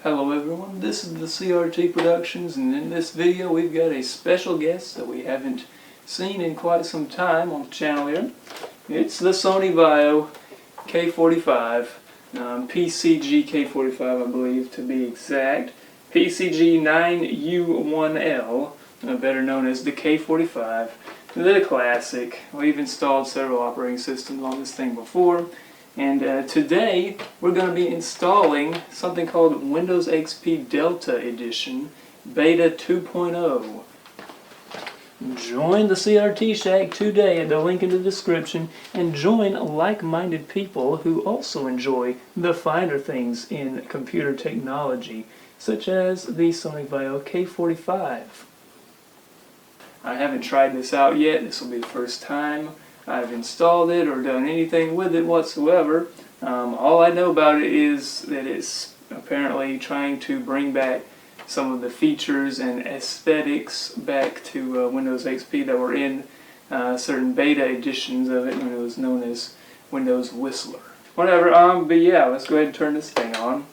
Hello everyone, this is the CRT Productions, and in this video we've got a special guest that we haven't seen in quite some time on the channel here. It's the Sony Vaio K45, PCG K45 I believe to be exact. PCG 9U1L, better known as the K45, the classic. We've installed several operating systems on this thing before. And today we're going to be installing something called Windows XP Delta Edition Beta 2.0. Join the CRT Shack today at the link in the description and join like-minded people who also enjoy the finer things in computer technology, such as the Sony Vaio K45. I haven't tried this out yet. This will be the first time I've installed it or done anything with it whatsoever. All I know about it is that it's apparently trying to bring back some of the features and aesthetics back to Windows XP that were in certain beta editions of it when it was known as Windows Whistler. Whatever, but yeah, let's go ahead and turn this thing on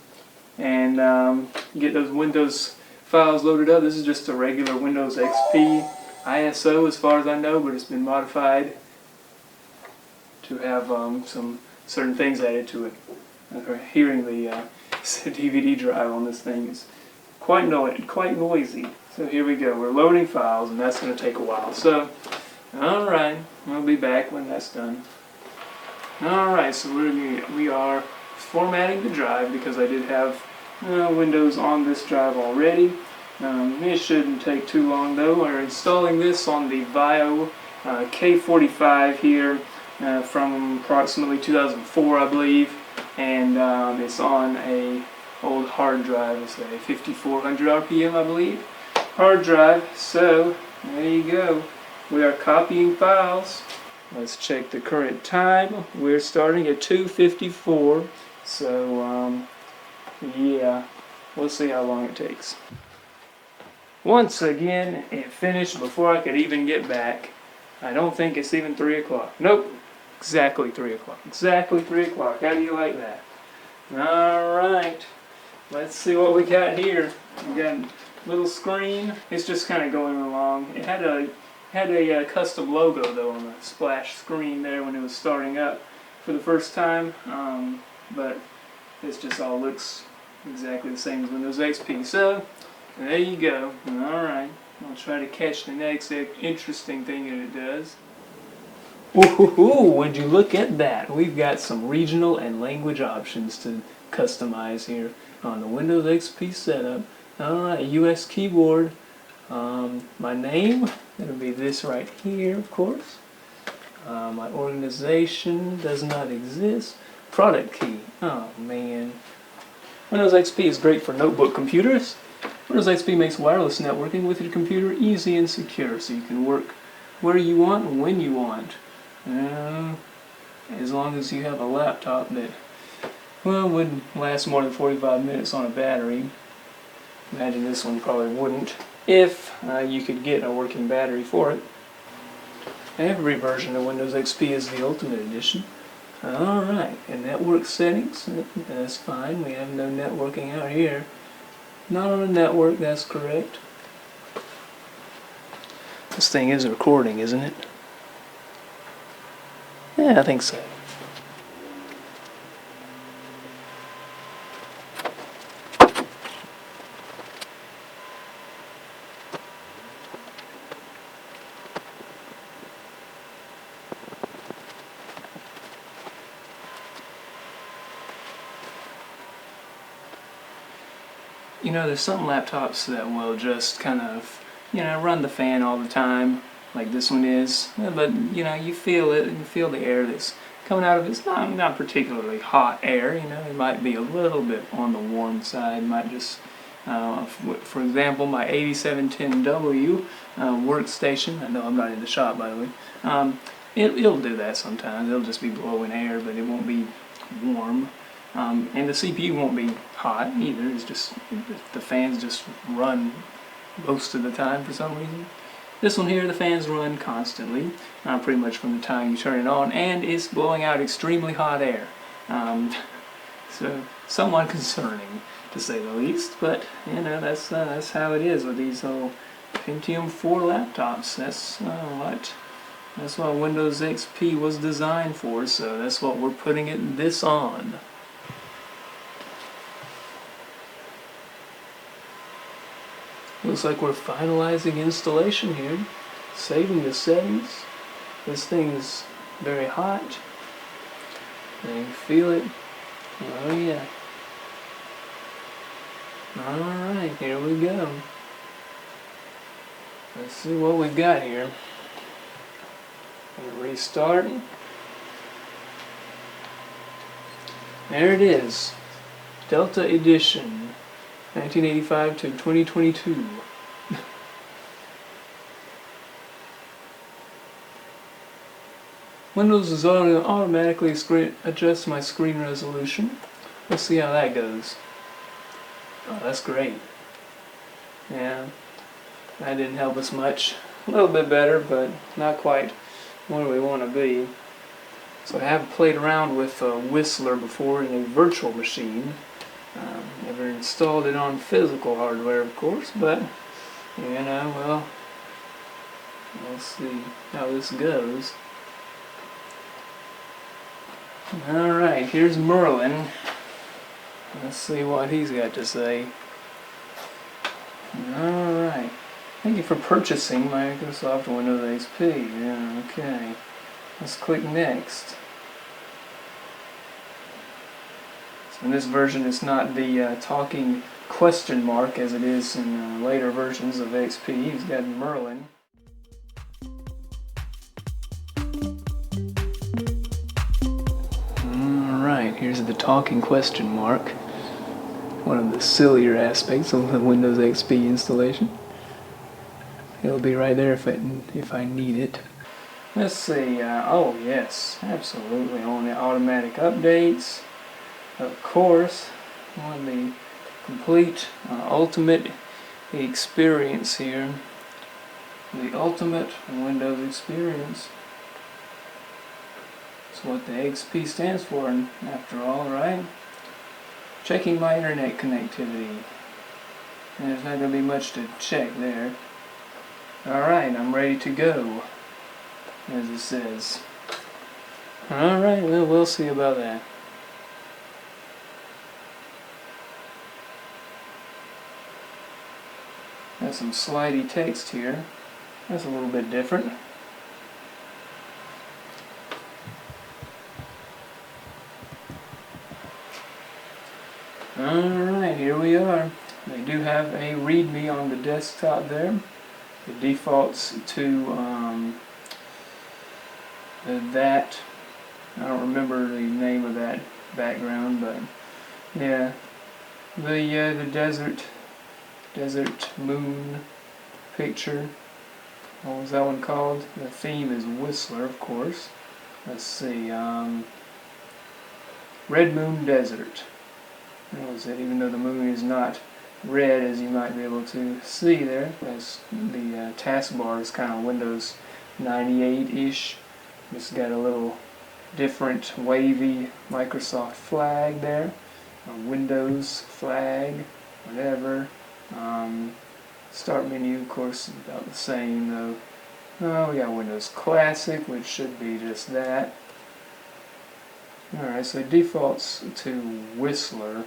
and get those Windows files loaded up. This is just a regular Windows XP ISO as far as I know, but it's been modified to have some certain things added to it. Hearing the DVD drive on this thing is quite noisy. So here we go. We're loading files, and that's going to take a while. So, all right, I'll be back when that's done. All right, so we are formatting the drive because I did have Windows on this drive already. It shouldn't take too long though. We're installing this on the Vaio K45 here. From approximately 2004, I believe, and it's on a old hard drive. It's a 5400 RPM, I believe, hard drive. So there you go. We are copying files. Let's check the current time. We're starting at 2:54. So yeah, we'll see how long it takes. Once again, it finished before I could even get back. I don't think it's even 3 o'clock. Nope. Exactly 3 o'clock. Exactly 3 o'clock. How do you like that? Alright. Let's see what we got here. We got a little screen. It's just kind of going along. It had a custom logo though on the splash screen there when it was starting up for the first time. But this just all looks exactly the same as Windows XP. So there you go. Alright. I'll try to catch the next interesting thing that it does. Ooh, would you look at that? We've got some regional and language options to customize here on the Windows XP setup. Alright, US keyboard. My name, it'll be this right here, of course. My organization does not exist. Product key. Oh man. Windows XP is great for notebook computers. Windows XP makes wireless networking with your computer easy and secure, so you can work where you want and when you want. As long as you have a laptop that, well, would last more than 45 minutes on a battery. Imagine this one probably wouldn't, if you could get a working battery for it. Every version of Windows XP is the Ultimate Edition. Alright, and network settings, that's fine. We have no networking out here. Not on a network, that's correct. This thing is recording, isn't it? Yeah, I think so. You know, there's some laptops that will just kind of, run the fan all the time, like this one is, but you feel it, and you feel the air that's coming out of it. It's not particularly hot air, it might be a little bit on the warm side. It might just, for example, my 8710W workstation, I know I'm not in the shop by the way, it'll do that sometimes. It'll just be blowing air, but it won't be warm. And the CPU won't be hot either. It's just, the fans just run most of the time for some reason. This one here, the fans run constantly, pretty much from the time you turn it on, and it's blowing out extremely hot air. So, somewhat concerning. to say the least. But you know, that's how it is with these old Pentium 4 laptops. That's what Windows XP was designed for. So that's what we're putting this on. Looks like we're finalizing installation here, saving the settings. This thing is very hot. You can feel it. Oh yeah. Alright, here we go. Let's see what we've got here. Restart. There it is. Delta Edition. 1985 to 2022. Windows is automatically adjusts my screen resolution. Let's see how that goes. Oh, that's great. Yeah, that didn't help us much. A little bit better, but not quite where we want to be. So I have played around with Whistler before in a virtual machine. Never installed it on physical hardware, of course, but you know, well, we'll see how this goes. Alright, here's Merlin. Let's see what he's got to say. Alright. Thank you for purchasing Microsoft Windows XP. Yeah, okay. Let's click next. In this version, it's not the talking question mark as it is in later versions of XP. He's got Merlin. Alright, here's the talking question mark. One of the sillier aspects of the Windows XP installation. It'll be right there if I need it. Let's see. Oh yes, absolutely. On the automatic updates. Of course, on the complete ultimate experience here. The ultimate Windows experience. That's what the XP stands for, after all, right? Checking my internet connectivity. And there's not going to be much to check there. Alright, I'm ready to go, as it says. Alright, well, we'll see about that. Got some slidey text here. That's a little bit different. Alright, here we are. They do have a README on the desktop there. It defaults to that. I don't remember the name of that background, but yeah, the desert moon picture. What was that one called? The theme is Whistler, of course. Let's see. Red Moon Desert. That was it. Even though the moon is not red, as you might be able to see there. That's the taskbar is kind of Windows 98-ish. Just got a little different wavy Microsoft flag there. A Windows flag, whatever. Start menu, of course, about the same though. We got Windows Classic, which should be just that. Alright, so it defaults to Whistler,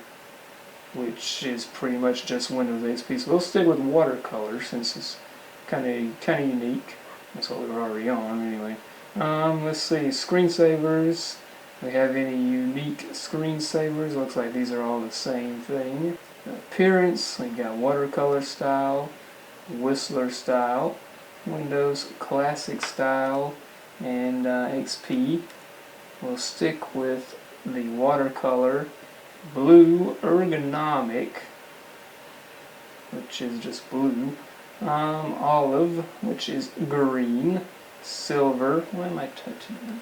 which is pretty much just Windows XP. So we'll stick with watercolor since it's kind of unique. That's what we were already on anyway. Let's see, screensavers. Do we have any unique screensavers? Looks like these are all the same thing. Appearance, we got watercolor style, Whistler style, Windows Classic style, and XP. We'll stick with the watercolor, blue ergonomic, which is just blue, olive, which is green, silver, why am I touching that?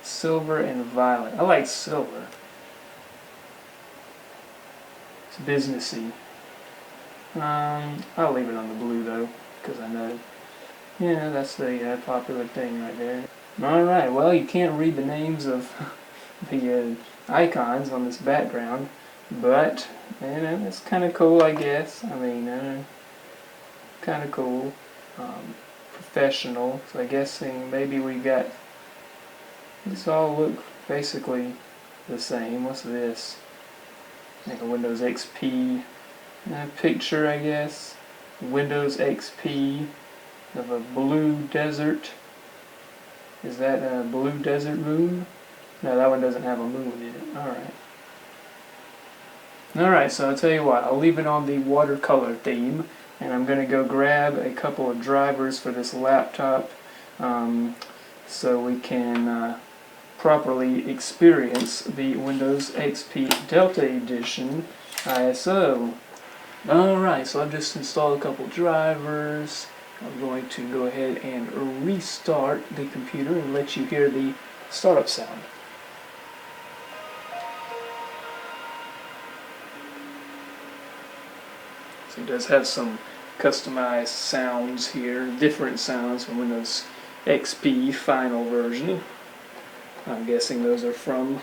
Silver and violet. I like silver. It's businessy. I'll leave it on the blue though, because I know, that's the popular thing right there. Alright, well, you can't read the names of the icons on this background. But, you know, it's kind of cool, I guess. I mean, kind of cool. Professional. So I guess maybe we got, these all look basically the same. What's this? Like a Windows XP picture, I guess. Windows XP of a blue desert. Is that a blue desert moon? No, that one doesn't have a moon in it. Alright. Alright, so I'll tell you what, I'll leave it on the watercolor theme, and I'm going to go grab a couple of drivers for this laptop so we can properly experience the Windows XP Delta Edition ISO. Alright, so I've just installed a couple drivers. I'm going to go ahead and restart the computer and let you hear the startup sound. So it does have some customized sounds here, different sounds from Windows XP final version. I'm guessing those are from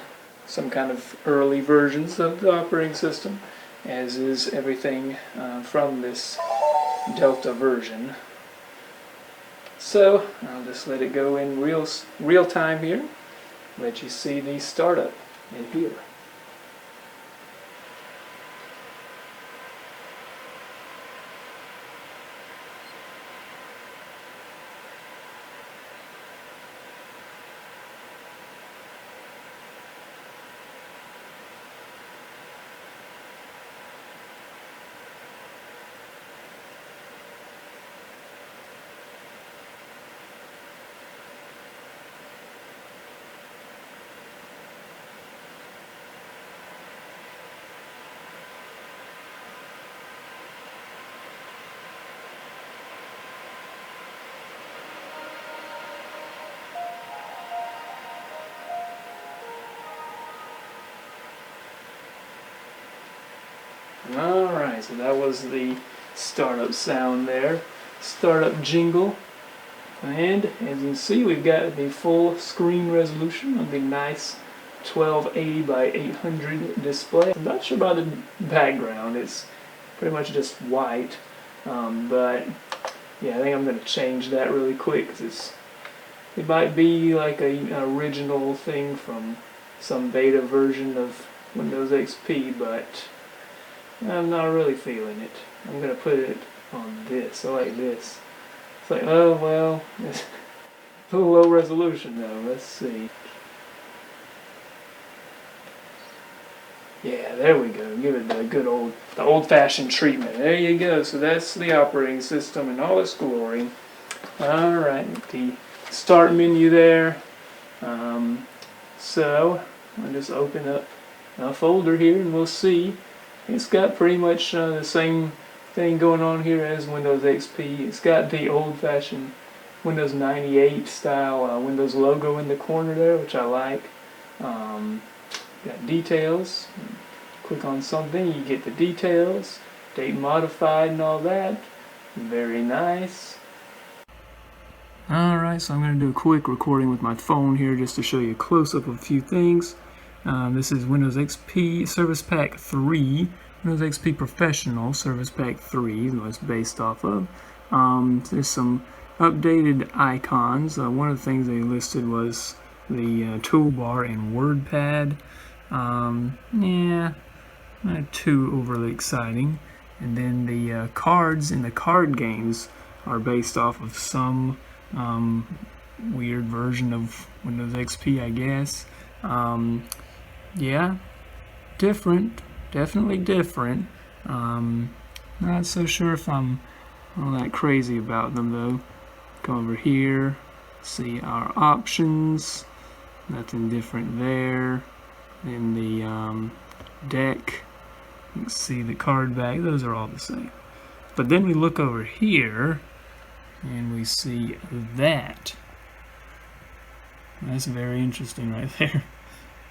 some kind of early versions of the operating system, as is everything from this Delta version. So I'll just let it go in real time here, let you see the startup in here. Alright, so that was the startup sound there, startup jingle, and as you can see we've got the full screen resolution of the nice 1280 by 800 display. I'm not sure about the background, it's pretty much just white, but yeah, I think I'm going to change that really quick because it might be like an original thing from some beta version of Windows XP, but I'm not really feeling it. I'm going to put it on this. I like this. It's like, oh, well, it's a little low resolution though. Let's see. Yeah, there we go. Give it the old-fashioned treatment. There you go. So that's the operating system in all its glory. Alright, the start menu there. So, I'll just open up a folder here and we'll see. It's got pretty much the same thing going on here as Windows XP. It's got the old-fashioned Windows 98 style Windows logo in the corner there, which I like. Got details. Click on something, you get the details, date modified and all that. Very nice. Alright, so I'm going to do a quick recording with my phone here just to show you a close-up of a few things. This is Windows XP Service Pack 3, Windows XP Professional Service Pack 3 is what it's based off of. There's some updated icons. One of the things they listed was the toolbar and WordPad. Yeah, not too overly exciting. And then the cards in the card games are based off of some weird version of Windows XP, I guess. Yeah, different, definitely different. Not so sure if I'm all that crazy about them though. Go over here, see our options, nothing different there. In the deck, you can see the card back, those are all the same. But then we look over here and we see that. That's very interesting right there.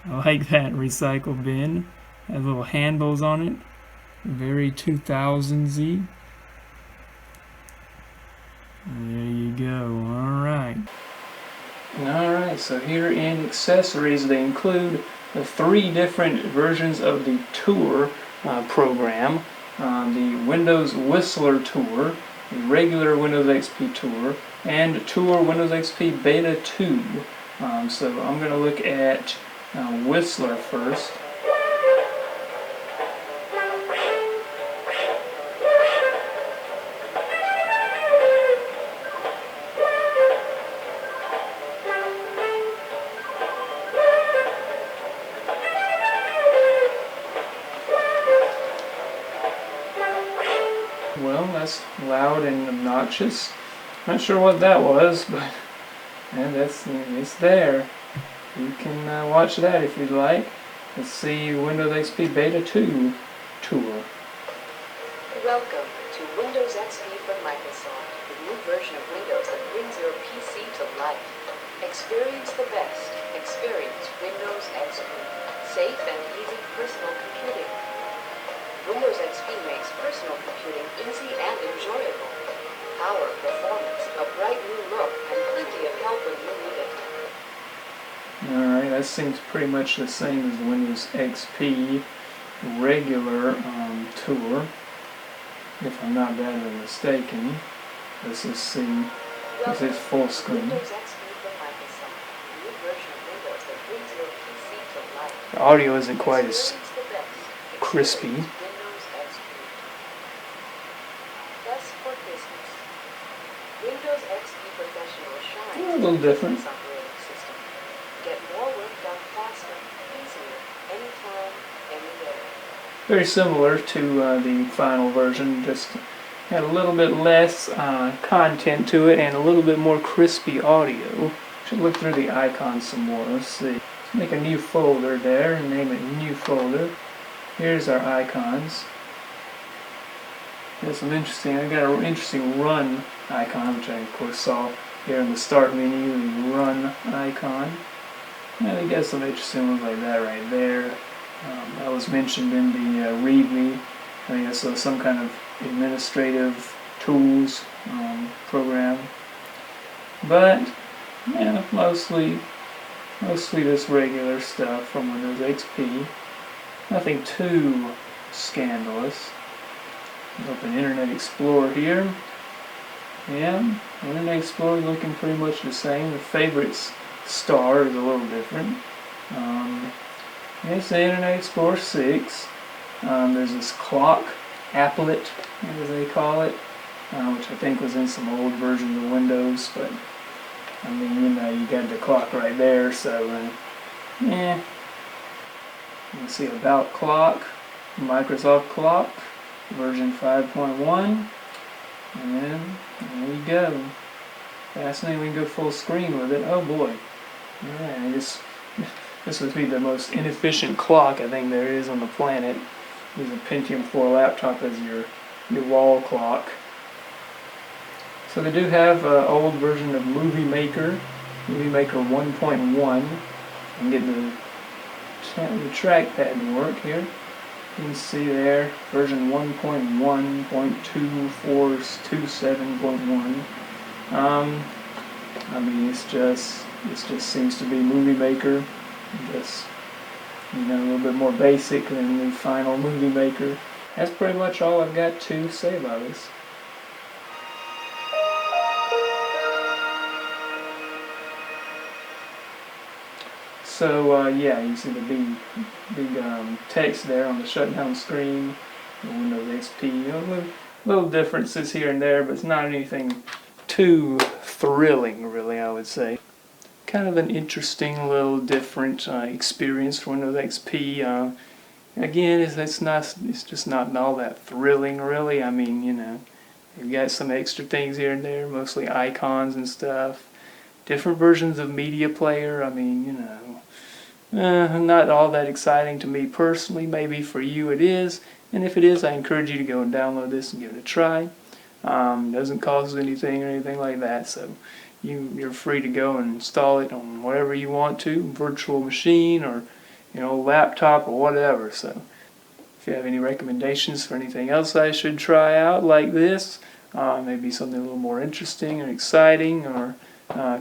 I like that recycle bin. Has little handles on it. Very 2000s-y. There you go. Alright. Alright, so here in accessories they include the 3 different versions of the Tour program. The Windows Whistler Tour, the regular Windows XP Tour, and Tour Windows XP Beta 2. So I'm going to look at Whistler first. Well, that's loud and obnoxious. Not sure what that was, but it's there. You can watch that if you'd like. Let's see Windows XP Beta 2 Tour. Welcome to Windows XP from Microsoft, the new version of Windows that brings your PC to life. Experience the best. Experience Windows XP. Safe and easy personal computing. Windows XP makes personal computing easy and enjoyable. Power, performance, a bright new look, and plenty of help when you need it. Alright, that seems pretty much the same as the Windows XP regular tour, if I'm not badly mistaken. Let's just see. This is full screen. Windows XP from Microsoft, the new version of Windows that brings your PC to life. The audio isn't quite as Experience the best. crispy. Windows XP. Best for business. Windows XP Professional shines. A little different. Operating system. Get more work done faster, easier, anytime, anywhere. Very similar to the final version, just had a little bit less content to it and a little bit more crispy audio. Should look through the icons some more. Let's see. Let's make a new folder there and name it New Folder. Here's our icons. There's some interesting, I got an interesting run icon, which I of course saw here in the start menu, the run icon. And we got some interesting ones like that right there. That was mentioned in the README. I think that's some kind of administrative tools program. But yeah, mostly this regular stuff from Windows XP. Nothing too scandalous. Open Internet Explorer here. Yeah, Internet Explorer looking pretty much the same. The favorites star is a little different. It's the Internet Explorer 6. There's this clock applet, as they call it, which I think was in some old versions of Windows, but I mean, you know, you got the clock right there, so yeah. You can see About Clock, Microsoft Clock, version 5.1, and there you go. Fascinating, we can go full screen with it. Oh boy. Alright, this would be the most inefficient clock I think there is on the planet. Use a Pentium 4 laptop as your wall clock. So they do have an old version of Movie Maker 1.1. And get the trackpad to work here. You can see there, version 1.1.2427.1. I mean, it just seems to be Movie Maker, just, you know, a little bit more basic than the final Movie Maker. That's pretty much all I've got to say about this. So yeah, you see the big text there on the shutdown screen, the Windows XP. You know, little differences here and there, but it's not anything too thrilling, really, I would say. Kind of an interesting little different experience for Windows XP. Again, it's just not all that thrilling, really. I mean, you know, you've got some extra things here and there, mostly icons and stuff. Different versions of Media Player. I mean, you know, not all that exciting to me personally. Maybe for you it is, and if it is, I encourage you to go and download this and give it a try. Doesn't cost anything or anything like that, so you're free to go and install it on whatever you want to, virtual machine or, you know, laptop or whatever. So if you have any recommendations for anything else I should try out like this, maybe something a little more interesting or exciting or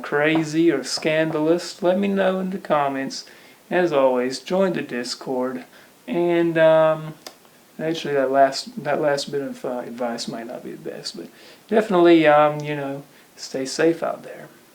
crazy or scandalous, let me know in the comments. as always, join the Discord. And actually, that last bit of advice might not be the best, but definitely, stay safe out there.